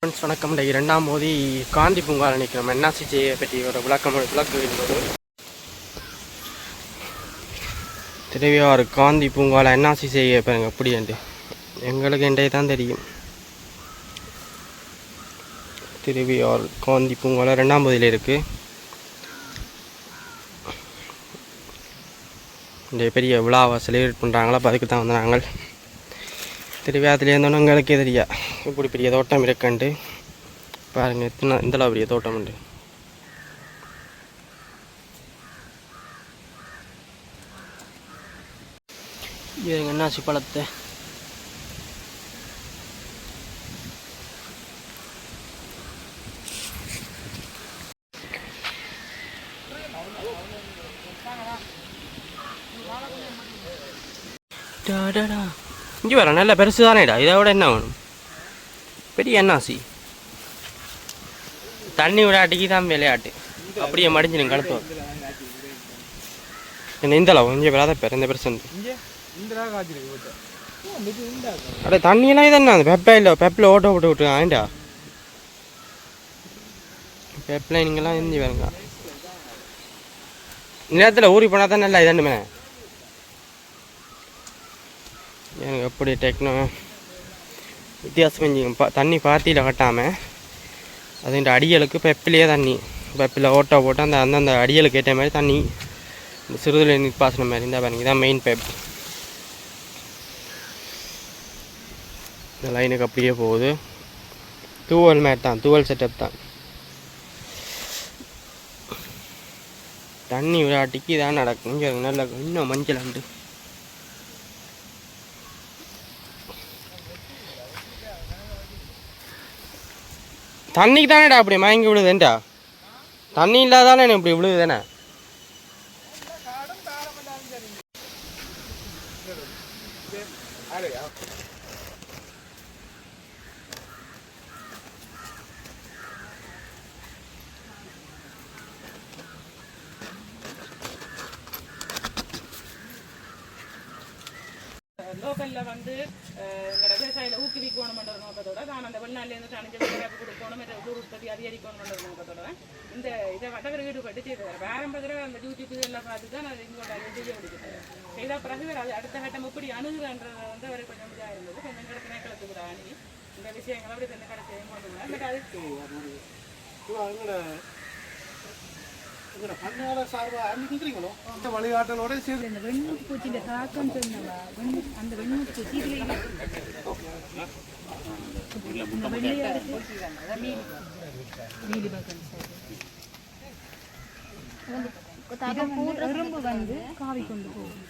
Friends வணக்கம். இன்றைக்கு 2ஆம் மோதி காந்தி பூங்காவில் நிற்கிறோம். என்ஆர்சிஜியை பற்றி ஒரு விளக்கு என்பது திருவியாறு காந்தி பூங்காவில் என்ஆர்சிஜியை பாருங்க எப்படி என்று எங்களுக்கு இன்றைய தான் தெரியும். திருவியாறு காந்தி பூங்காவில் 2ஆம் மோதியில் இருக்குது. இன்றைய பெரிய விழாவை செலிப்ரேட் பண்ணுறாங்களா, அப்போ அதுக்கு தான் வந்து நாங்கள் திருவிழாத்துல இருந்தோன்னு எங்களுக்கே தெரியா இப்படி பெரிய தோட்டம் இருக்குன்ட்டு. பாருங்கள் எத்தனை இந்தளவு பெரிய தோட்டம் உண்டு. இது என்னாசி பழத்தை இங்கே வர நல்ல பெருசு தானேடா. இதை விட என்ன வேணும்? பெரிய என்னாசி தண்ணி விளையாட்டுக்கு தான் விளையாட்டு. அப்படியே மடிஞ்சிடும் கழுத்து என்ன இந்த அளவு இங்கே வராத பேர் இந்த பெருசு அப்படியே தண்ணியெல்லாம் இது என்ன பெப்பை இல்லை பெப்பில் ஓட்ட போட்டு விட்டு ஆண்டா பெப்பில் நீங்கள்லாம் எரிஞ்சு வருங்க. நேரத்தில் ஊறி போனால் தான் நல்லா இதண்டுமே. எனக்கு எப்படி டெக்னோ வித்தியாசம் செஞ்சுங்க. தண்ணி பாத்தியில் கட்டாமல் அதுன்ற அடியலுக்கு பெப்பிலேயே தண்ணி பெப்பில் ஓட்டை போட்டு அந்த அந்தந்த அடியலுக்கு ஏற்ற மாதிரி தண்ணி இந்த சிறுதுளை நீர்ப்பாசனம் மாதிரி இருந்தால் பாருங்க. இதான் மெயின் பெப். இந்த லைனுக்கு அப்படியே போகுது. தூவல் மேட் தான், தூவல் செட்டப் தான். தண்ணி விளையாட்டிக்கு இதான் நடக்கும். இங்கே நல்ல இன்னும் மஞ்சள் உண்டு. தண்ணிக்கு தானேடா அப்படி மயங்கி விழுதுண்டா. தண்ணி இல்லாதானே இப்படி விழுது தானே. லோக்கலில் வந்து எங்களோட விவசாயியில் ஊக்குவிக்கணும்ன்ற நோக்கத்தோட நான் அந்த வெளிநாட்டிலேருந்து தனிஞ்ச வேலைவாய்ப்பு கொடுக்கணும், உள்ளூர் உற்பத்தி அதிகரிக்கணும்ன்ற நோக்கத்தோட இந்த இதை வட்டவர் ஈடுபட்டு செய்தார். ஆரம்பத்தில் அந்த யூடியூப் இதெல்லாம் பார்த்து தான் நான் இங்கோட செய்ய முடியும். செய்த பிறகு அது அடுத்த கட்டம் எப்படி அணுகுறன்றது வந்து அவர் கொஞ்சம் இதாக இருந்தது. கொஞ்சம் எங்களோட திணைக்களத்துக்கு கூட அணுகி இந்த விஷயங்களை அப்படி தன்னை கடைசி கொண்டு பட் அதுக்கு வழிகாட்டலோட இந்த வெண்பூச்சியின் தாக்கம் சொன்னவா அந்த வெண்பூச்சி எறும்பு வந்து காவி கொண்டு போகும்.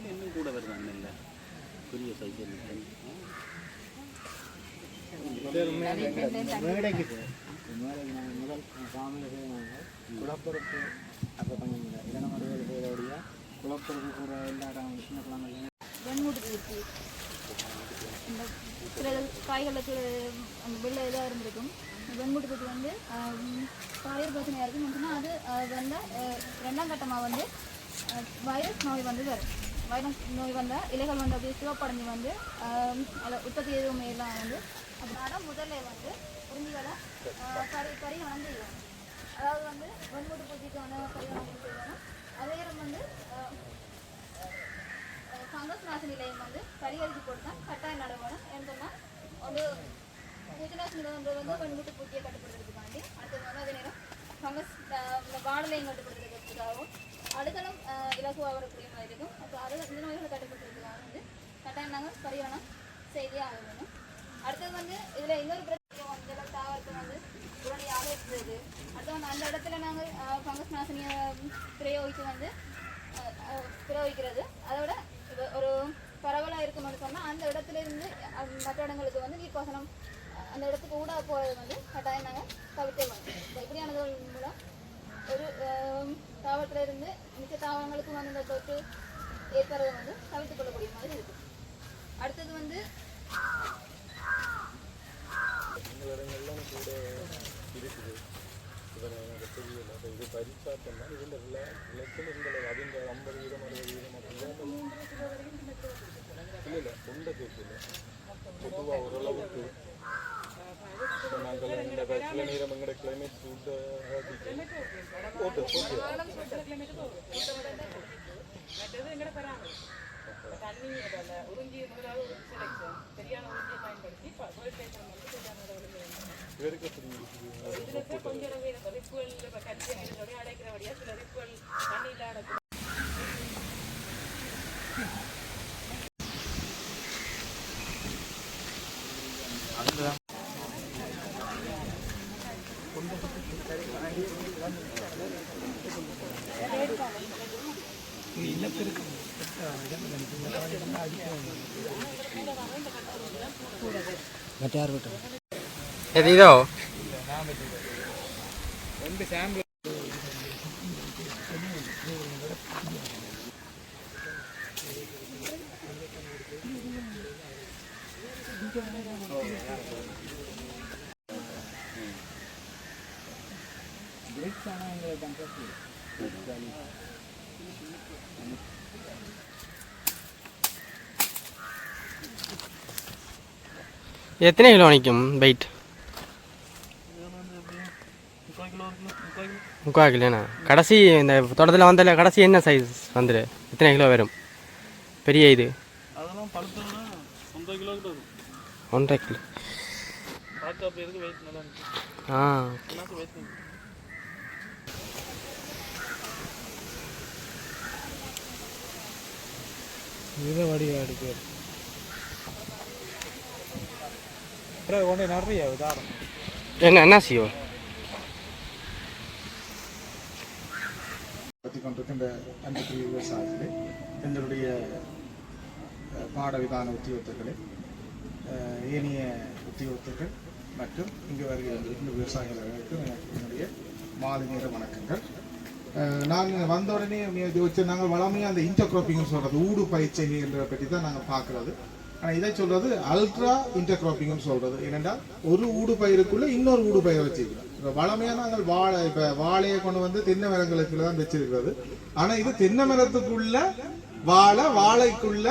இன்னும் கூட வருதாங்க இல்லை பெரிய சைக்கிள் மேடைக்கு முதல் சாமியில் குளப்பொறுப்பு அப்போ கொஞ்சம் இடம் பேரோடைய குளப்பொறுப்பு கூட எல்லா சின்ன குளங்கள் வெண்மூட்டு பூச்சி இந்த சில காய்களுக்கு அந்த வெள்ளை இதாக இருந்திருக்கும். வெண்மூட்டு பூச்சி வந்து பாலியல் பிரச்சனையாக இருக்குன்னு சொன்னால் அது வந்து 2ஆம் கட்டமாக வந்து வைரஸ் நோய் வந்து வரும். வைரஸ் நோய் வந்தால் இலைகள் வந்து அப்படியே சிவப்படைஞ்சு வந்து அதில் உற்பத்தி எதுவுமே எல்லாம் வந்து அதனால முதல்ல வந்து உறிஞ்சிகளை பரிகணம் செய்யணும். அதாவது வந்து வெண்மூட்டு பூச்சிக்கான பரிகணம் செய்யணும். அதே வந்து ஃபங்கஸ் நாசினி நிலையம் வந்து பரிகரித்து போட்டு தான் கட்டாயம் நடவணும். ஏன்னா ஒரு பூச்சிநாசினின்றது வந்து வெண்மூட்டு பூச்சியை கட்டுப்படுத்துறதுக்காண்டி அடுத்தது வந்து அதே நேரம் ஃபங்கஸ் வாடலையும் கட்டுப்படுத்துறதுக்காகவும் அடுத்தலும் இலகுவாக வரக்கூடிய மாதிரி இருக்கும். அப்போ அது இந்த நோய்களை கட்டுப்படுத்துறதுக்காக வந்து கட்டாயம் நாங்கள் பரிகணம் செய்தியே ஆக வேணும். அடுத்தது வந்து இதில் இன்னொரு பிரச்சனை வந்து தாவரத்தை வந்து உடனடியாக இருக்கிறது. அடுத்து வந்து அந்த இடத்துல நாங்கள் ஃபங்கஸ் நாசினியை பிரயோகிக்கிறது அதோட ஒரு பரவலாக இருக்கும்னு சொன்னால் அந்த இடத்துல இருந்து மற்ற இடங்களுக்கு வந்து நீர்ப்பாசனம் அந்த இடத்துக்கு ஊடாக போகிறது வந்து கட்டாயம் நாங்கள் தவிர்த்தே வேணும். இப்படியானது மூலம் ஒரு தாவரத்தில் இருந்து மிச்ச தாவரங்களுக்கும் வந்து இந்த தொற்று ஏற்படுறதை வந்து தவிர்த்து கொள்ளக்கூடிய மாதிரி இருக்கும். அடுத்தது வந்து இது பரிசாத்தம்னா இதுல விளைச்சல் எங்களை அதில் 50% 60% இல்லை உண்டை கேட்கல பொதுவாக ஓரளவுக்கு நாங்கள் இந்த சில நேரம் எங்களோட கிளைமேட் ஃபுட்டு ஓகே ஓகே தண்ணி உறிஞ்சி முதலாவது செலெக்ஷன் சரியான உறிஞ்சியை பயன்படுத்தி இதுக்கு கொஞ்சம் ரிப்புகள் கட்சி அடைக்கிறபடியா சில ரிப்புகள் தண்ணியில் அடைக்கும். இதோ எத்தனை கிலோ நிற்கும் வெயிட்? 3/4 கிலோண்ணா. கடைசி இந்த தோட்டத்தில் வந்தால கடைசி என்ன சைஸ் வந்துடு? எத்தனை கிலோ வரும் பெரிய இது? அதெல்லாம் பழுத்தோம்னா 1.5 கிலோ கிட்ட வரும். 1.5 கிலோ. பார்த்து அப்படி இருக்கு வெயிட் நல்லா இருக்கு. எல்லாத்துக்கும் வெயிட் இருக்கு. இதை வடிவா எடுக்க ஒன்றே நிறைய உதாரணம் என்ன செய்யும் பற்றி கொண்டிருக்கின்ற அன்புக்குரிய விவசாயிகளே, எங்களுடைய பாடவிதான உத்தியோகத்தர்களே, ஏனைய உத்தியோகத்தர்கள் மற்றும் இங்கு வருகின்ற விவசாயிகளுக்கு என்னுடைய மாலை நேர வணக்கங்கள். நாங்கள் வந்த உடனே நாங்கள் வளமையாக அந்த இன்டர்க்ராப்பிங்னு சொல்கிறது ஊடு பயிற்சின்றதை பற்றி தான் நாங்கள் பார்க்குறது. ஆனால் இதை சொல்கிறது அல்ட்ரா இன்டர்க்ராப்பிங்னு சொல்கிறது. ஏனென்றால் ஒரு ஊடு பயிருக்குள்ளே இன்னொரு ஊடு பயிரை வச்சுருக்கிறோம். இப்போ வளமையாக நாங்கள் இப்போ வாழையை கொண்டு வந்து தென்னை மரங்களுக்குள்ள தான் வச்சிருக்கிறது. ஆனால் இது தென்னை மரத்துக்குள்ள வாழைக்குள்ள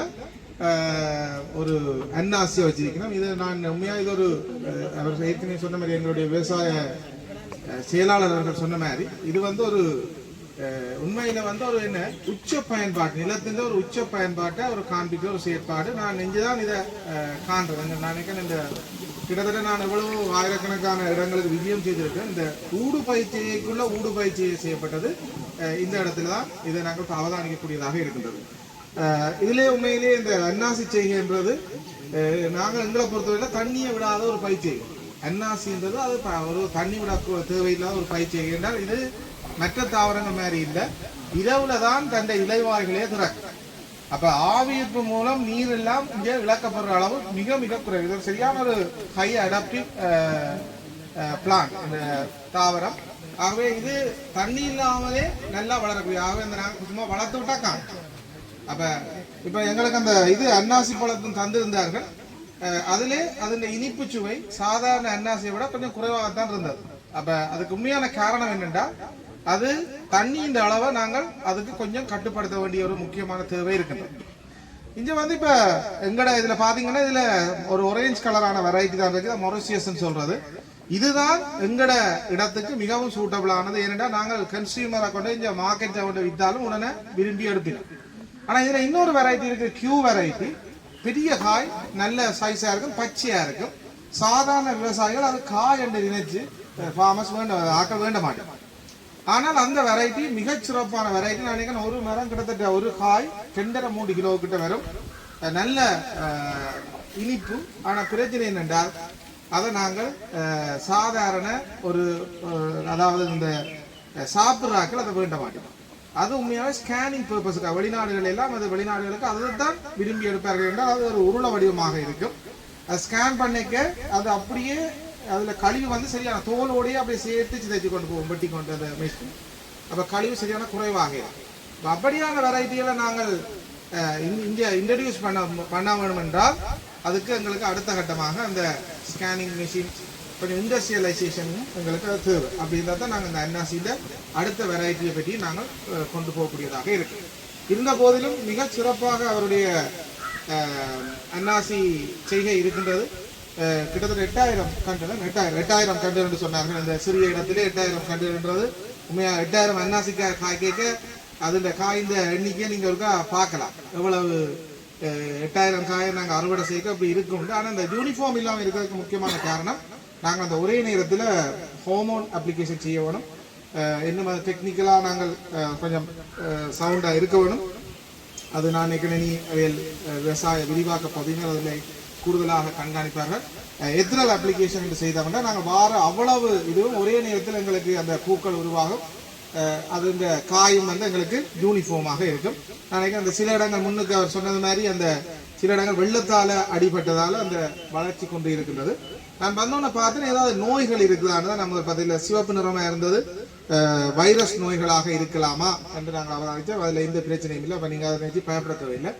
ஒரு அன்னாசியை வச்சிருக்கணும். இது நான் உண்மையாக இது ஒரு அவர் ஏற்கனவே சொன்ன மாதிரி எங்களுடைய விவசாய செயலாளர்கள் சொன்ன மாதிரி இது வந்து ஒரு உண்மையில வந்து ஒரு என்ன உச்ச பயன்பாடு நிலத்தின் ஒரு உச்ச பயன்பாட்டை ஒரு காண்பிக்கிற ஒரு செயற்பாடு. நான் நெஞ்சுதான் இதை காண்றேன். நான் நினைக்கிறேன் இந்த கிட்டத்தட்ட நான் எவ்வளவு ஆயிரக்கணக்கான இடங்களுக்கு விஜயம் செய்திருக்கேன். இந்த ஊடு பயிற்சிக்குள்ள ஊடு பயிற்சி செய்யப்பட்டது இந்த இடத்துல தான் இதை நாங்கள் அவதானிக்கக்கூடியதாக இருக்கின்றது. இதுலேயே உண்மையிலேயே இந்த அன்னாசி செய்கைன்றது நாங்கள் எங்களை பொறுத்தவரையில தண்ணியை விடாத ஒரு பயிற்சி. அன்னாசின்றது அது ஒரு தண்ணி விட தேவையில்லாத ஒரு பயிற்சி என்றால் இது மற்ற தாவரங்கள் மாதிரி இல்லை. இரவுல தான் தன்னை இலைவாய்களே திறக்கும். அப்ப ஆவியீர்ப்பு மூலம் நீர் எல்லாம் இங்கே இழக்கப்படுற அளவு மிக மிக குறைவு. இது சரியான ஒரு ஹை அடாப்டிவ் பிளான்ட் இந்த தாவரம். ஆகவே இது தண்ணி இல்லாமலே நல்லா வளரக்கூடிய. ஆகவே இந்த நாங்கள் சும்மா வளர்த்து விட்டா காணும். அப்ப இப்ப எங்களுக்கு அந்த இது அன்னாசி பழத்தும் தந்திருந்தார்கள். அதிலே அதன் இனிப்பு சுவை சாதாரண அன்னாசியை விட கொஞ்சம் குறைவாகத்தான் இருந்தது. அப்ப அதுக்கு உண்மையான காரணம் என்னென்றா அது தண்ணியின் அளவை நாங்கள் அதுக்கு கொஞ்சம் கட்டுப்படுத்த வேண்டிய ஒரு முக்கியமான தேவை இருக்கின்றது. இங்க வந்து இப்ப எங்கட இதுல பாத்தீங்கன்னா இதுல ஒரு ஒரேஞ்ச் கலரான வெரைட்டி தான் இருக்குது, மொரிசியஸ் சொல்றது. இதுதான் எங்கட இடத்துக்கு மிகவும் சூட்டபிளானது. ஏனென்றா நாங்கள் கன்சியூமரை கொண்டு இங்க மார்க்கெட்டை கொண்டு வித்தாலும் உடனே விரும்பி எடுப்பினோம். ஆனா இதுல இன்னொரு வெரைட்டி இருக்கு, கியூ வெரைட்டி. பெரிய காய் நல்ல சைஸா இருக்கும், பச்சையா இருக்கும். சாதாரண விவசாயிகள் அது காய் என்று நினைச்சு ஃபார்மர்ஸ் ஆக்க வேண்ட மாட்டேன். ஆனால் அந்த வெரைட்டி மிகச் சிறப்பான வெரைட்டி. நான் நினைக்கிறேன் ஒரு மரம் கிட்டத்தட்ட ஒரு காய் 2.5-3 கிலோ கிட்ட வரும். நல்ல இனிப்பு. ஆனால் பிரச்சனை என்னென்றால் அதை நாங்கள் சாதாரண ஒரு அதாவது இந்த சாப்பிட்றாக்கள் அதை வேண்ட மாட்டோம். அது உண்மையாகவே ஸ்கேனிங் பர்பஸுக்காக வெளிநாடுகள் எல்லாம் அது வெளிநாடுகளுக்கு அதை தான் விரும்பி எடுப்பார்கள் என்றால் அது ஒரு உருளை வடிவமாக இருக்கும். அது ஸ்கேன் பண்ணிக்க அது அப்படியே அதுல கழிவு வந்து சரியான தோலோடையே அப்படியே சேர்த்து சிதைச்சு கொண்டு போவோம், வெட்டி கொண்டு அந்த மிஷின். அப்ப கழிவு சரியான குறைவாக இருக்கும். அப்படியான வெரைட்டிகளை நாங்கள் இந்தியா இன்ட்ரடியூஸ் பண்ண வேணும் என்றால் அதுக்கு எங்களுக்கு அடுத்த கட்டமாக அந்த ஸ்கேனிங் மிஷின் கொஞ்சம் இண்டஸ்ட்ரியலைசேஷனும் எங்களுக்கு அது தேவை. அப்படி இருந்தால் தான் நாங்கள் இந்த அன்னாசியில் அடுத்த வெரைட்டியை பற்றி நாங்கள் கொண்டு போகக்கூடியதாக இருக்கு. இருந்த போதிலும் மிக சிறப்பாக அவருடைய அன்னாசி செய்கை இருக்கின்றது. கிட்டத்தட்ட 8000 கண்டனர் 8000 கண்டனர் என்று சொன்னார்கள். இந்த சிறிய இடத்திலே 8000 கண்டனர்ன்றது உண்மையாக 8000 அன்னாசிக்காய் காய் கேட்க அதில் காய்ந்த எண்ணிக்கையை நீங்கள் ஒருக்கா பார்க்கலாம். எவ்வளவு 8000 காயை நாங்கள் அறுவடை செய்ய அப்படி இருக்கும். ஆனால் இந்த யூனிஃபார்ம் இல்லாமல் இருக்கிறதுக்கு முக்கியமான காரணம் நாங்கள் அந்த ஒரே நேரத்தில் ஹோமோன் அப்ளிகேஷன் செய்ய வேணும். இன்னும் அது டெக்னிக்கலாக நாங்கள் கொஞ்சம் சவுண்டாக இருக்க வேணும். அது நான் நினைக்கிறேன் விவசாய விரிவாக்க பகுதியினர் அதில் கூடுதலாக கண்காணிப்பார்கள். எத்தனல் அப்ளிகேஷன் என்று செய்தாங்கன்னா நாங்கள் வார அவ்வளவு இதுவும் ஒரே நேரத்தில் எங்களுக்கு அந்த பூக்கள் உருவாகும். அது இந்த காயும் வந்து எங்களுக்கு யூனிஃபார்மாக இருக்கும். நான் நினைக்கிறேன் அந்த சில இடங்கள் முன்னுக்கு அவர் சொன்னது மாதிரி அந்த சில இடங்கள் வெள்ளத்தால் அடிபட்டதால் அந்த வளர்ச்சி கொண்டு இருக்கின்றது. நான் வந்தோன்னு பார்த்தேன் ஏதாவது நோய்கள் இருக்குதான்னு தான் நம்ம பார்த்தீங்கன்னா சிவப்பு நிறமாக இருந்தது. வைரஸ் நோய்களாக இருக்கலாமா என்று நாங்கள் அவதானித்தோம். அதில் எந்த பிரச்சனையும் இல்லை. அப்போ நீங்கள் அதை நினைச்சு பயப்பட தேவையில்லை.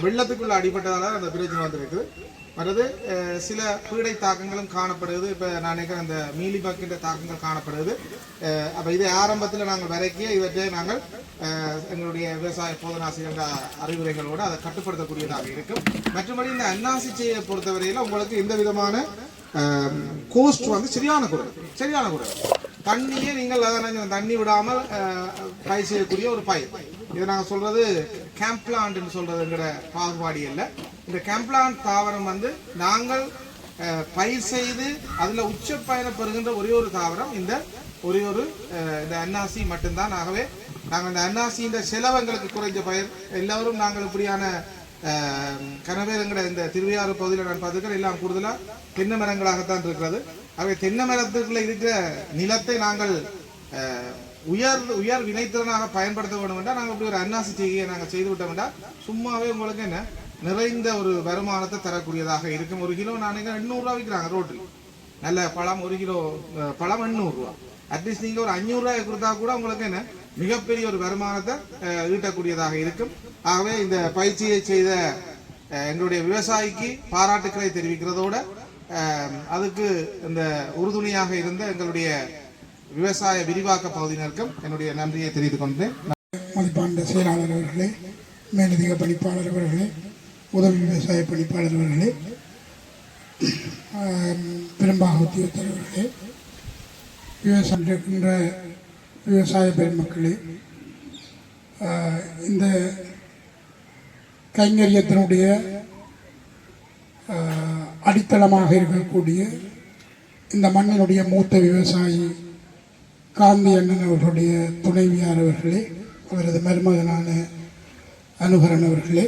வெள்ளத்துக்குள்ள அடிபட்டதால அந்த பிரச்சனை வந்துருக்குது. மற்றது சில பீடை தாக்கங்களும் காணப்படுது. இப்போ நான் நினைக்கிறேன் அந்த மீலிபக்கின்ற தாக்கங்கள் காணப்படுது. அப்போ இது ஆரம்பத்தில் நாங்கள் வரைக்கிய இவற்றை நாங்கள் எங்களுடைய விவசாய போதனாசிரியர் அறிவுரைகளோடு அதை கட்டுப்படுத்தக்கூடியதாக இருக்கும். மற்றபடி இந்த அன்னாசி செய்யை பொறுத்தவரையில் உங்களுக்கு எந்த விதமான கோஸ்ட் வந்து சரியான குறை தண்ணியே நீங்கள் தண்ணி விடாமல் பயிர் செய்யக்கூடிய ஒரு பயிர். இதை நாங்கள் சொல்றது கேம்ப்ளான்ட்னு சொல்றது எங்களோட பாகுபாடு இல்லை. இந்த கேம்ப்ளான்ட் தாவரம் வந்து நாங்கள் பயிர் செய்து அதில் உச்ச பயனை பெறுகின்ற ஒரே ஒரு தாவரம் இந்த இந்த அன்னாசி மட்டும்தான். ஆகவே நாங்கள் இந்த அன்னாசியின் செலவங்களுக்கு குறைஞ்ச பயிர் எல்லாரும் நாங்கள் இப்படியான கனவேரங்கட இந்த திருவையாறு பகுதியில் நான் பார்த்துக்கிறேன் எல்லாம் கூடுதலாக தென்னை மரங்களாகத்தான் இருக்கிறது. ஆகவே தென்னை மரத்துக்குள்ள இருக்கிற நிலத்தை நாங்கள் உயர் வினைத்திறனாக பயன்படுத்த வேண்டும் என்றால் நாங்கள் இப்படி ஒரு அன்னாசி செய்கையை நாங்கள் செய்து விட்டோம் என்றால் சும்மாவே உங்களுக்கு என்ன நிறைந்த ஒரு வருமானத்தை தரக்கூடியதாக இருக்கும். ஒரு கிலோ நான் 800 ரூபா விற்கிறாங்க ரோட்டில். நல்ல பழம் 1 கிலோ பழம் 800 ரூபா. அட்லீஸ்ட் நீங்கள் ஒரு 500 ரூபாய் கொடுத்தா கூட உங்களுக்கு என்ன மிகப்பெரிய ஒரு வருமானத்தை ஈட்டக்கூடியதாக இருக்கும். ஆகவே இந்த பயிற்சியை செய்த எங்களுடைய விவசாயிக்கு பாராட்டுக்களை தெரிவிக்கிறதோட அதுக்கு இந்த உறுதுணையாக இருந்த எங்களுடைய விவசாய விரிவாக்க பகுதியினருக்கும் என்னுடைய நன்றியை தெரிவித்துக் கொண்டேன். மதிப்பாண்ட செயலாளர் அவர்களே, மேலதிக பணிப்பாளர் அவர்களே, உதவி விவசாய பணிப்பாளர் அவர்களே, பெரும்பாக உத்தியோகத்தர் அவர்களே, விவசாயம் இருக்கின்ற விவசாய பெருமக்களே, இந்த கைங்கரியத்தினுடைய அடித்தளமாக இருக்கக்கூடிய இந்த மண்ணினுடைய மூத்த விவசாயி காந்தி அண்ணன் அவர்களுடைய துணைவியார் அவர்களே, அவரது மருமகனான அனுகரன் அவர்களே,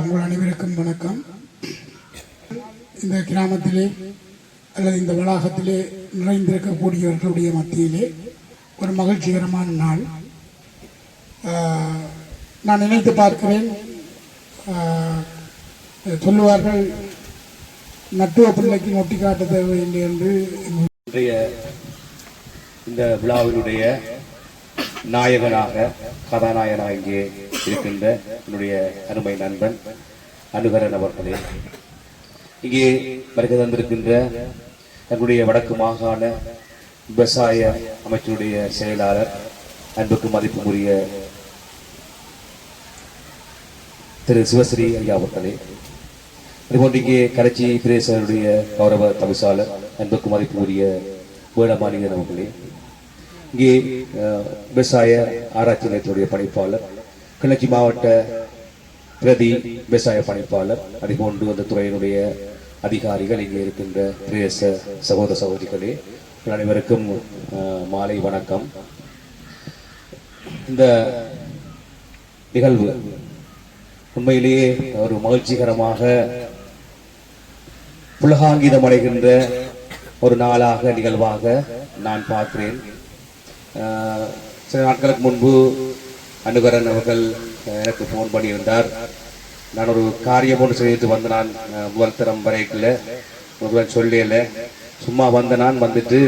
உங்கள் அனைவருக்கும் வணக்கம். இந்த கிராமத்திலே அல்லது இந்த வளாகத்திலே நிறைந்திருக்கக்கூடியவர்களுடைய மத்தியிலே ஒரு மகிழ்ச்சிகரமான நாள். நான் நினைத்து பார்க்கிறேன், சொல்லுவார்கள் நட்டுவ பிள்ளைக்கு நொட்டி காட்ட தேவையில்லை என்று. இந்த விழாவினுடைய நாயகனாக கதாநாயகனாக இங்கே இருக்கின்ற என்னுடைய அருமை நண்பன் அனுகரன் அவர்களே, இங்கே வருகை தந்திருக்கின்ற எங்களுடைய வடக்கு மாகாண விவசாய அமைச்சருடைய செயலாளர் அன்புக்கு மதிப்புக்குரிய திரு சிவஸ்ரீ ஐயா அவர்களே, அதுபோன்று இங்கே கரைச்சி பிரதேசருடைய கௌரவ தவிசாளர் அன்புக்கு மதிப்புக்குரிய வேளமாணிகன் அவர்களே, இங்கே விவசாய ஆராய்ச்சி நிலையத்தினுடைய பணிப்பாளர், கிளர்ச்சி மாவட்ட பிரதி விவசாய பணிப்பாளர், அதுபோன்று அந்த துறையினுடைய அதிகாரிகள், இங்கே இருக்கின்ற பிரதேச சகோதர சகோதரிகளே, அனைவருக்கும் மாலை வணக்கம். இந்த நிகழ்வு உண்மையிலேயே ஒரு மகிழ்ச்சிகரமாக புலகாங்கிதம் அடைகின்ற ஒரு நாளாக நிகழ்வாக நான் பார்க்கிறேன். சில நாட்களுக்கு முன்பு அனுகரன் அவர்கள் எனக்கு போன் பண்ணியிருந்தார். நான் ஒரு காரியம் ஒன்று செய்து வந்து நான் முதல் தரம் வரைக்கல முதல் சொல்லல, சும்மா வந்த நான் வந்துட்டு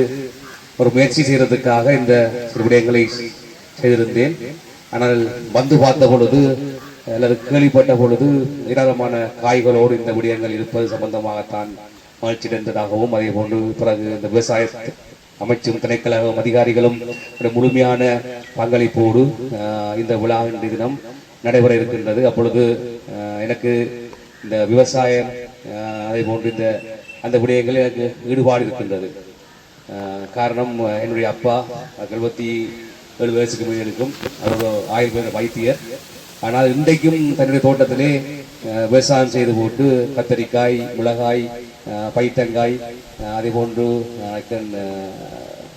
ஒரு முயற்சி செய்யறதுக்காக இந்த சிறு விடயங்களை செய்திருந்தேன். ஆனால் வந்து பார்த்த பொழுது அல்லது கேள்விப்பட்ட பொழுது ஏராளமான காய்களோடு இந்த விடயங்கள் இருப்பது சம்பந்தமாகத்தான் மகிழ்ச்சியடைந்ததாகவும் அதே போன்று பிறகு இந்த விவசாய அமைச்சும் திணைக்களம் அதிகாரிகளும் முழுமையான பங்களிப்போடு இந்த விழாவின் தினம் நடைபெற இருக்கின்றது. அப்பொழுது எனக்கு இந்த விவசாயம் அதே போன்று அந்த விடயங்களில் எனக்கு ஈடுபாடு இருக்கின்றது. காரணம் என்னுடைய அப்பா 77 வயசுக்கு மேல் இருக்கும், அவர் ஆயுர்வேத வைத்தியர். ஆனால் இன்றைக்கும் தன்னுடைய தோட்டத்திலே விவசாயம் செய்து போட்டு கத்தரிக்காய், மிளகாய், பைத்தங்காய், அதே போன்று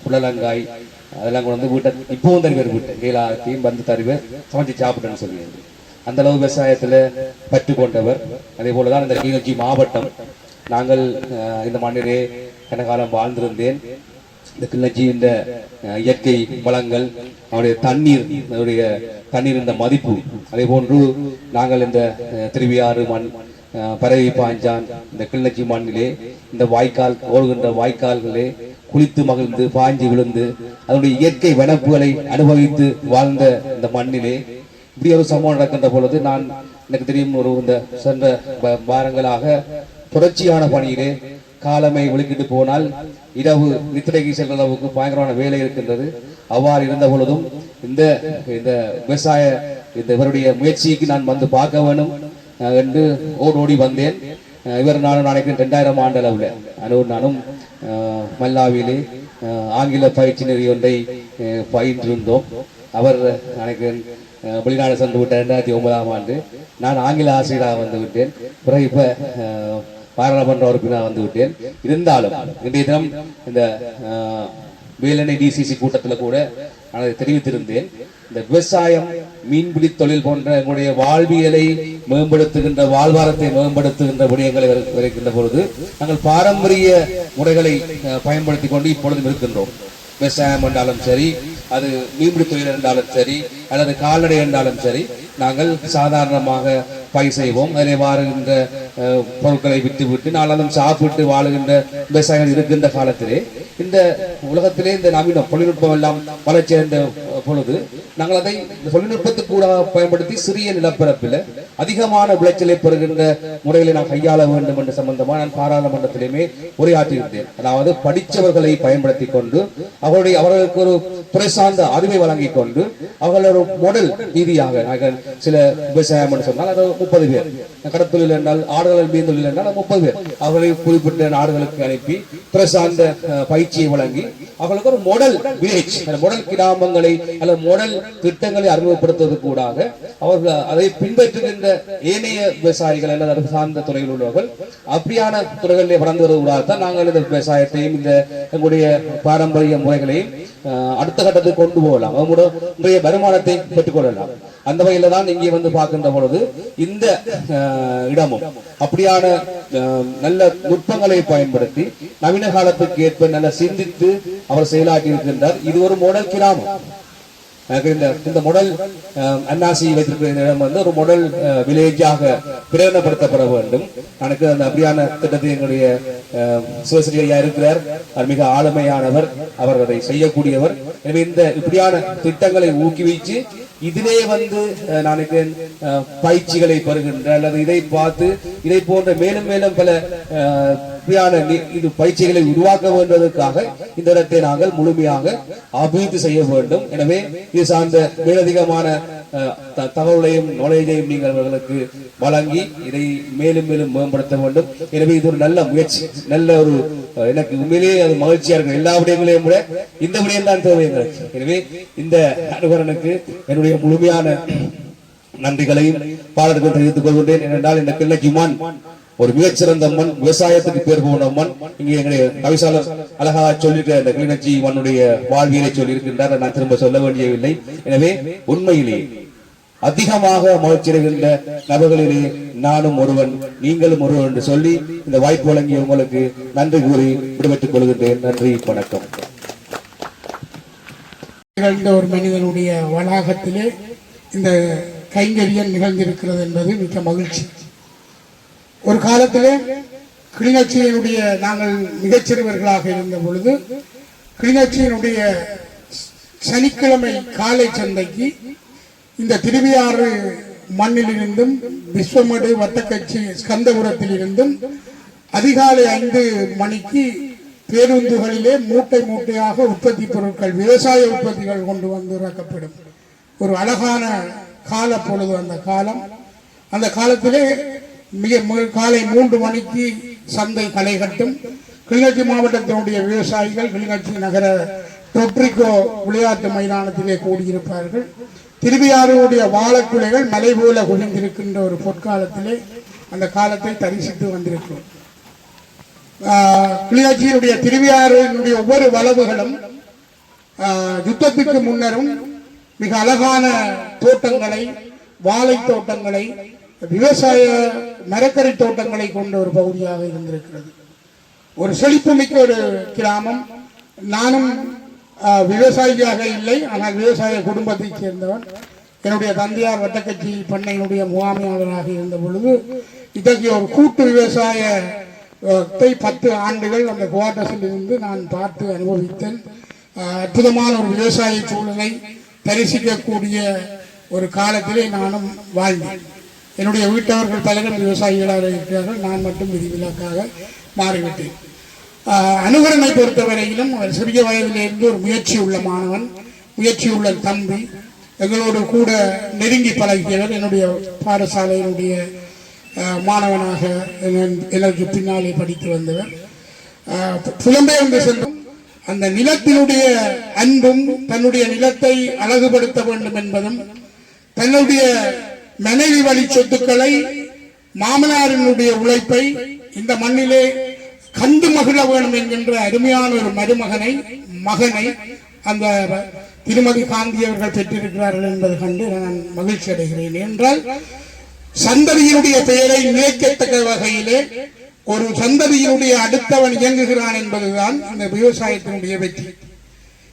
புடலங்காய் அதெல்லாம் கொண்டு வந்து வீட்டை இப்பவும் தருவேர், வீட்டை எல்லாத்தையும் வந்து தருவேர், சமைச்சு சாப்பிட்டேன்னு சொல்லியிருந்தேன். அந்த அளவு விவசாயத்தில் பற்று கொண்டவர். அதே போல தான் இந்த கிளிநொச்சி மாவட்டம், நாங்கள் இந்த மண்ணிலே கனகாலம் வாழ்ந்திருந்தேன். இந்த கிளிநொச்சி இந்த இயற்கை வளங்கள், அவருடைய தண்ணீர் இந்த மதிப்பு, அதே போன்று நாங்கள் இந்த திருவியாறு மண், பறவை பாஞ்சான், இந்த கிளிநொச்சி மண்ணிலே இந்த வாய்க்கால் ஓடுகின்ற வாய்க்கால்களே குளித்து மகிழ்ந்து பாஞ்சி விழுந்து அதனுடைய இயற்கை வனப்புகளை அனுபவித்து வாழ்ந்த இந்த மண்ணிலே இப்படி ஒரு சம்பவம் நடக்கின்ற பொழுது எனக்கு தெரியும், இந்த சென்ற வாரங்களாக தொடர்ச்சியான பணியிலே காலமை விழுக்கிட்டு போனால் இரவு நித்திரைக்கு செல்ற அளவுக்கு பயங்கரமான வேலை இருக்கின்றது. அவ்வாறு இருந்த பொழுதும் இந்த விவசாய இவருடைய முயற்சிக்கு நான் வந்து பார்க்க வேணும் என்று ஓடி வந்தேன். இவர் நானும் நினைக்கிறேன் 2000 ஆண்டு அளவில் நானும் மல்லாவிலே ஆங்கில பயிற்சி நெறி ஒன்றை பயின்றிருந்தோம். அவர் நினைக்கிறேன் வெளிநாடு சென்று விட்ட 2009ஆம் ஆண்டு. நான் ஆங்கில ஆசிரியராக வந்து விட்டேன். பிறகு இப்ப பாராளுமன்ற உறுப்பினராக வந்து விட்டேன். இருந்தாலும் இன்றைய தினம் இந்த வேலணை டிசிசி கூட்டத்தில் கூட நான் அதை தெரிவித்திருந்தேன். இந்த விவசாயம், மீன்பிடி தொழில் போன்ற எங்களுடைய வாழ்வியலை மேம்படுத்துகின்ற, வாழ்வாரத்தை மேம்படுத்துகின்ற விடயங்களை வருகின்ற பொழுது நாங்கள் பாரம்பரிய முறைகளை பயன்படுத்தி கொண்டு இப்பொழுதும் இருக்கின்றோம். விவசாயம் என்றாலும் சரி, அது மீன்பிடி தொழில் என்றாலும் சரி, அல்லது கால்நடை என்றாலும் சரி, நாங்கள் சாதாரணமாக பயிர் செய்வோம். அதில் வாருகின்ற பொருட்களை விட்டு நாளும் சாப்பிட்டு வாழுகின்ற விவசாயிகள் இருக்கின்ற காலத்திலே இந்த உலகத்திலே இந்த நவீன தொழில்நுட்பம் எல்லாம் வளர்ச்சியடைந்த பொழுது நாங்கள் அதை தொழில்நுட்பத்துக்கு கூட பயன்படுத்தி சிறிய நிலப்பரப்பில் அதிகமான விளைச்சலை பெறுகின்ற முறைகளை நான் கையாள வேண்டும் என்ற சம்பந்தமாக நான் பாராளுமன்றத்திலுமே உரையாற்றியிருந்தேன். அதாவது படித்தவர்களை பயன்படுத்தி கொண்டு அவர்களுக்கு ஒரு துறை சார்ந்த அறிவை வழங்கி கொண்டு அவர்களோட மாடல் ரீதியாக சில விவசாயம் என்று சொன்னால் அது 30 பேர், கடத்தொழில் என்றால் ஆடுகள் மீன் தொழில் என்றால் 30 பேர், அவர்களை குறிப்பிட்ட நாடுகளுக்கு அனுப்பி துறை சார்ந்த பயிற்சியை வழங்கி அவர்களுக்கு ஒரு மாடல் வில்லேஜ், மாடல் கிராமங்களை அல்லது மாடல் திட்டங்களை அறிமுகப்படுத்துவது கூடாக அவர்கள் அதை பின்பற்றுகின்ற ஏனைய விவசாயிகள் அல்லது அது சார்ந்த துறையில் உள்ளவர்கள் அப்படியான துறைகளிலே வளர்ந்து வருவதால்தான் நாங்கள் இந்த விவசாயத்தையும் இந்த எங்களுடைய பாரம்பரிய முறைகளையும் அடுத்த கட்டத்துக்கு கொண்டு போகலாம், அவங்களுடைய வருமானத்தை பெற்றுக்கொள்ளலாம். அந்த வகையில தான் இங்கே வந்து பார்க்கின்ற பொழுது இந்த இடமும் அப்படியான நல்ல நுட்பங்களை பயன்படுத்தி நவீன காலத்துக்கு ஏற்ப நல்ல சிந்தித்து அவர் செயலாற்றி இருக்கின்றார். இது ஒரு மாடல் கிராமம். இந்த மாடல் அன்னாசி வைத்திருக்கிற இடம் வந்து ஒரு மாடல் வில்லேஜாக பிரகடனப்படுத்தப்பட வேண்டும். எனக்கு அந்த அப்படியான திட்டத்தை எங்களுடைய சிவஸ்ரீ ஐயா இருக்கிறார், மிக ஆளுமையானவர், அவர் அதை செய்யக்கூடியவர். எனவே இந்த இப்படியான திட்டங்களை ஊக்குவிச்சு இதிலே வந்து நான் பயிற்சிகளை பெறுகின்ற அல்லது இதை பார்த்து இதை போன்ற மேலும் மேலும் பல இது பயிற்சிகளை உருவாக்க வேண்டுவதற்காக இந்த இடத்தை நாங்கள் முழுமையாக அபிவிருத்தி செய்ய வேண்டும். எனவே இது சார்ந்த மேலதிகமான தகவலையும் நுழையையும் நீங்கள் அவர்களுக்கு வழங்கி இதை மேலும் மேலும் மேம்படுத்த வேண்டும். எனவே இது ஒரு நல்ல முயற்சி, நல்ல ஒரு எனக்கு உண்மையிலேயே அது மகிழ்ச்சியா இருக்கு. எல்லா விடயங்களையும் விட இந்த விடயம் தான் தேவை எங்களுக்கு. எனவே இந்த அனுகரனுக்கு என்னுடைய முழுமையான நன்றிகளையும் பாடல்கள் தெரிவித்துக் கொள்கின்றேன். ஏனென்றால் இந்த கிளிநொச்சி மண் ஒரு மிகச்சிறந்த மண், விவசாயத்துக்கு பேர் போன மண். இங்கே எங்களுடைய கவிசாளர் அழகாக சொல்லியிருக்க இந்த கிளிநொச்சி மண்ணுடைய வாழ்வியலை சொல்லி இருக்கின்றார், நான் திரும்ப சொல்ல வேண்டியவில்லை. எனவே உண்மையிலே அதிகமாக மகிழ்ச்சியடைகின்ற நபர்களிலே நானும் ஒருவன், நீங்களும் ஒருவன் என்று சொல்லி இந்த வாய்ப்பு வழங்கிய உங்களுக்கு நன்றி கூறி விடுபட்டுக் கொள்கின்றேன். நன்றி, வணக்கம். நிகழ்ந்த ஒரு மனிதனுடைய வளாகத்திலே இந்த கைங்கரியம் நிகழ்ந்திருக்கிறது என்பது மிக மகிழ்ச்சி. ஒரு காலத்திலே கிளிநொச்சியினுடைய நாங்கள் மிகச்சிறுவர்களாக இருந்த பொழுது கிளிநொச்சியினுடைய சனிக்கிழமை காலை சந்தைக்கு இந்த திருவியாறு மண்ணிலிருந்தும் விஸ்வமடு வட்டக்கட்சி ஸ்கந்தபுரத்தில் இருந்தும் அதிகாலை 5 மணிக்கு பேருந்துகளிலே மூட்டை மூட்டையாக உற்பத்தி பொருட்கள், விவசாய உற்பத்திகள் கொண்டு வந்து இறக்கப்படும். ஒரு அழகான கால பொழுது அந்த காலம். அந்த காலத்திலே காலை 3 மணிக்கு சந்தை களை கட்டும். கிளிநொச்சி மாவட்டத்தினுடைய விவசாயிகள் கிளிநொச்சி நகர டொட்ரிகோ விளையாட்டு மைதானத்திலே கூடியிருப்பார்கள். திருவியாறுடைய வாழைக்குலைகள் மலை போல குவிந்திருக்கின்ற ஒரு பொற்காலத்திலே அந்த காலத்தை தரிசித்து வந்திருக்கிறோம். கிளிநொச்சியினுடைய திருவியாறுடைய ஒவ்வொரு வளவுகளும் யுத்தத்துக்கு முன்னரும் மிக அழகான தோட்டங்களை, வாழை தோட்டங்களை, விவசாய மரக்கறி தோட்டங்களை கொண்ட ஒரு பகுதியாக இருந்திருக்கிறது. ஒரு செழிப்புமிக்க ஒரு கிராமம். நானும் விவசாயியாக இல்லை, ஆனால் விவசாய குடும்பத்தைச் சேர்ந்தவன். என்னுடைய தந்தையார் வட்டக்கட்சி பண்ணையினுடைய முகாமையாளராக இருந்த பொழுது இத்தகைய ஒரு கூட்டு விவசாயத்தை 10 ஆண்டுகள் அந்த குவார்டர்ஸில் இருந்து நான் பார்த்து அனுபவித்தேன். அற்புதமான ஒரு விவசாய சூழலை தரிசிக்கக்கூடிய ஒரு காலத்திலே நானும் வாழ்ந்தேன். என்னுடைய வீட்டவர்கள் பலரும் விவசாயிகளாக இருக்கிறார்கள். நான் மட்டும் விதிவிலக்காக மாறிவிட்டேன். அனுகரனை பொறுத்தவரையிலும் அவர் சிறிய வயதிலிருந்து ஒரு முயற்சி உள்ள மாணவன், முயற்சி உள்ள தம்பி, எங்களோடு கூட நெருங்கி பழகியவர். என்னுடைய பாடசாலையினுடைய மாணவனாக எனக்கு பின்னாலே படித்து வந்தவர். புலம்பெயர்ந்து சென்றும் அந்த நிலத்தினுடைய அன்பும், தன்னுடைய நிலத்தை அழகுபடுத்த வேண்டும் என்பதும், தன்னுடைய மனைவி வழி சொத்துக்களை, மாமனாரினுடைய உழைப்பை இந்த மண்ணிலே கண்டு மகிழ வேண்டும் என்கின்ற அருமையான ஒரு மகனை அந்த திருமதி காந்தி அவர்கள் பெற்றிருக்கிறார்கள் என்பது கண்டு நான் மகிழ்ச்சி அடைகிறேன். என்றால் சந்ததியினுடைய பெயரை நினைக்கத்தக்க வகையிலே ஒரு சந்ததியினுடைய அடுத்தவன் இயங்குகிறான் என்பதுதான் அந்த விவசாயத்தினுடைய வெற்றி.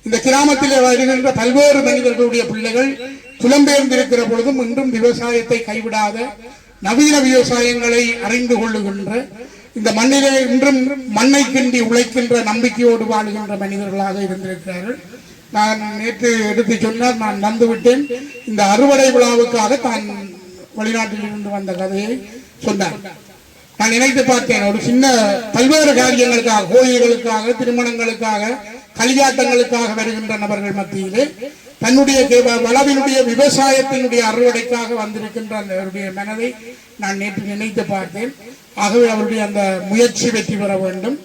இந்த கிராமத்திலே வருகின்ற பல்வேறு மனிதர்களுடைய பிள்ளைகள் புலம்பெயர்ந்திருக்கிற பொழுதும் இன்றும் விவசாயத்தை கைவிடாத, நவீன விவசாயங்களை அறிந்து கொள்ளுகின்ற, இந்த மண்ணிலே இன்றும் மண்ணை கிண்டி உழைக்கின்ற நம்பிக்கையோடு வாழுகின்ற மனிதர்களாக இருந்திருக்கிறார்கள். நான் நேற்று எடுத்து சொன்னால் நான் நந்துவிட்டேன். இந்த அறுவடை விழாவுக்காக தான் வெளிநாட்டில் இருந்து வந்த கதையை சொன்னார். நான் நினைத்து பார்த்தேன், ஒரு சின்ன பல்வேறு காரியங்களுக்காக, கோயில்களுக்காக, திருமணங்களுக்காக, களியாட்டங்களுக்காக வருகின்ற நபர்கள் மத்தியிலே தன்னுடைய வளவினுடைய விவசாயத்தினுடைய அறுவடைக்காக வந்திருக்கின்ற அவருடைய மனதை நான் நேற்று நினைத்து பார்த்தேன். ஆகவே அவருடைய அந்த முயற்சி வெற்றி பெற வேண்டும்.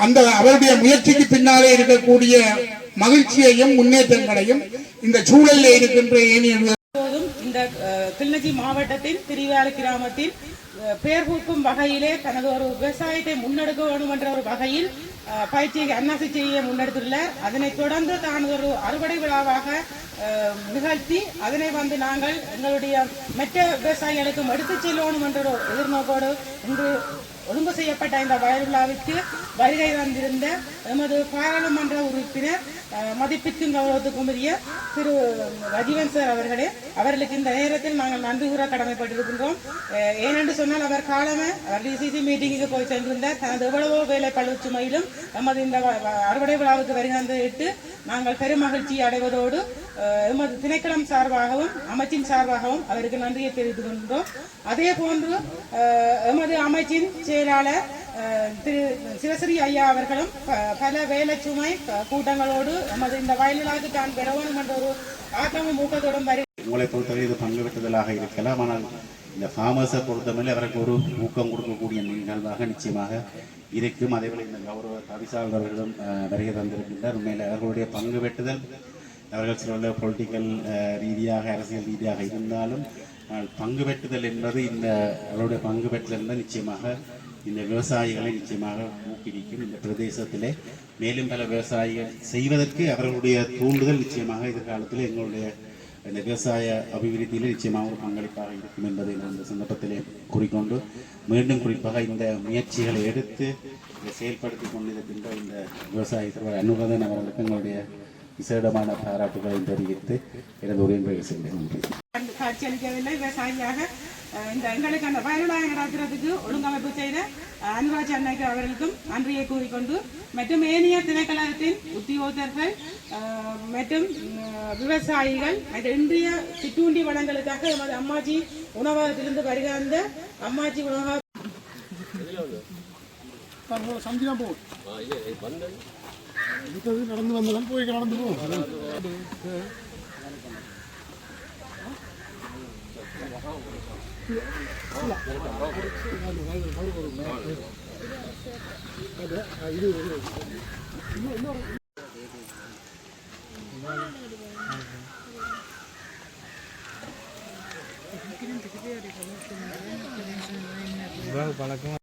அந்த அவருடைய முயற்சிக்கு பின்னாலே இருக்கக்கூடிய மகிழ்ச்சியையும் முன்னேற்றங்களையும் இந்த சூழலில் இருக்கின்ற ஏனைய இந்த கிளிநொச்சி மாவட்டத்தின் திருவியாறு கிராமத்தில் பெயர் பூக்கும் வகையிலே தனது ஒரு விவசாயத்தை முன்னெடுக்க வேண்டும் என்ற ஒரு வகையில் பயிற்சியை அன்னாசி செய்ய முன்னெடுத்துள்ளார். அதனைத் தொடர்ந்து தான் ஒரு அறுவடை விழாவாக நிகழ்த்தி அதனை நாங்கள் எங்களுடைய மற்ற விவசாயிகளுக்கும் எடுத்துச் செல்லணும் என்ற ஒரு எதிர்நோக்கோடு இன்று ஒழுங்கு செய்யப்பட்ட இந்த வயல் விழாவிற்கு வருகை வந்திருந்த எமது பாராளுமன்ற உறுப்பினர் மதிப்பிற்கும் கௌரவத்துக்கும் உரிய திரு ரஜீவன் சார் அவர்களே, அவர்களுக்கு இந்த நேரத்தில் நாங்கள் நன்றி கூற கடமைப்பட்டிருக்கின்றோம். ஏனென்று சொன்னால் அவர் காலமே அவர் டிசிசி மீட்டிங்குக்கு போய் சென்றிருந்தார். தனது எவ்வளவோ வேலை பழுச்சுமையிலும் எமது இந்த அறுவடை விழாவுக்கு வருகின்றிட்டு நாங்கள் பெரும் மகிழ்ச்சி அடைவதோடு எமது திணைக்களம் சார்பாகவும் அமைச்சின் சார்பாகவும் அவருக்கு நன்றியை தெரிவித்துக் கொள்கின்றோம். அதே போன்று எமது அமைச்சின் செயலாளர் திரு சிவஸ்ரீ ஐயா அவர்களும் பல வேலை சுமை கூட்டங்களோடு நமது இந்த வயலாக தான் பெற வேண்டும் என்ற ஒரு ஆக்கமும் ஊக்கத்தோடும் உங்களை பொறுத்தவரை இது பங்கு பெற்றுதலாக இருக்கலாம். ஆனால் இந்த ஃபார்மர்ஸை பொறுத்தவரை அவருக்கு ஒரு ஊக்கம் கொடுக்கக்கூடிய நிகழ்வாக நிச்சயமாக இருக்கும். அதேபோல் இந்த கௌரவ தவிசாளர்களும் வருகை தந்திருக்கின்றார். உண்மையில் அவர்களுடைய பங்கு பெற்றுதல் அவர்கள் சில பொலிட்டிக்கல் ரீதியாக, அரசியல் ரீதியாக இருந்தாலும் பங்கு பெற்றுதல் என்பது இந்த அவருடைய பங்கு பெற்றுதல் என்பது நிச்சயமாக இந்த விவசாயிகளை நிச்சயமாக ஊக்குவிக்கும். இந்த பிரதேசத்திலே மேலும் பல விவசாயிகள் செய்வதற்கு அவர்களுடைய தூண்டுதல் நிச்சயமாக எதிர்காலத்தில் எங்களுடைய இந்த விவசாய அபிவிருத்தியில் நிச்சயமாக ஒரு பங்களிப்பாக இருக்கும் என்பதை நான் இந்த சந்தர்ப்பத்திலே கூறிக்கொண்டு, மீண்டும் குறிப்பாக இந்த முயற்சிகளை எடுத்து செயல்படுத்தி கொண்டிருக்கின்ற இந்த விவசாய தலைவர் அனுபவன் அவர்களுக்கு எங்களுடைய விசேடமான பாராட்டுகளை தெரிவித்து எனது உரையை பேசுகிறேன். காட்சியளிக்கவில்லை. விவசாயியாக இந்த எங்களுக்கு அந்த வயலுடாக நடத்துறதுக்கு ஒழுங்கமைப்பு செய்த அனுராஜ் அன்னைக்கு அவர்களுக்கும் நன்றியை கூறிக்கொண்டு, மற்றும் ஏனைய திணைக்களத்தின் உத்தியோகத்தர்கள் மற்றும் விவசாயிகள் இன்றைய சிற்றுண்டி வளங்களுக்காக எமது அம்மாஜி உணவகத்திலிருந்து வருகிற அந்த அம்மாஜி உணவக தங்களோட சந்தி தான் போகும் நடந்து வந்ததான் போய் நடந்து போகும் பழக்கம்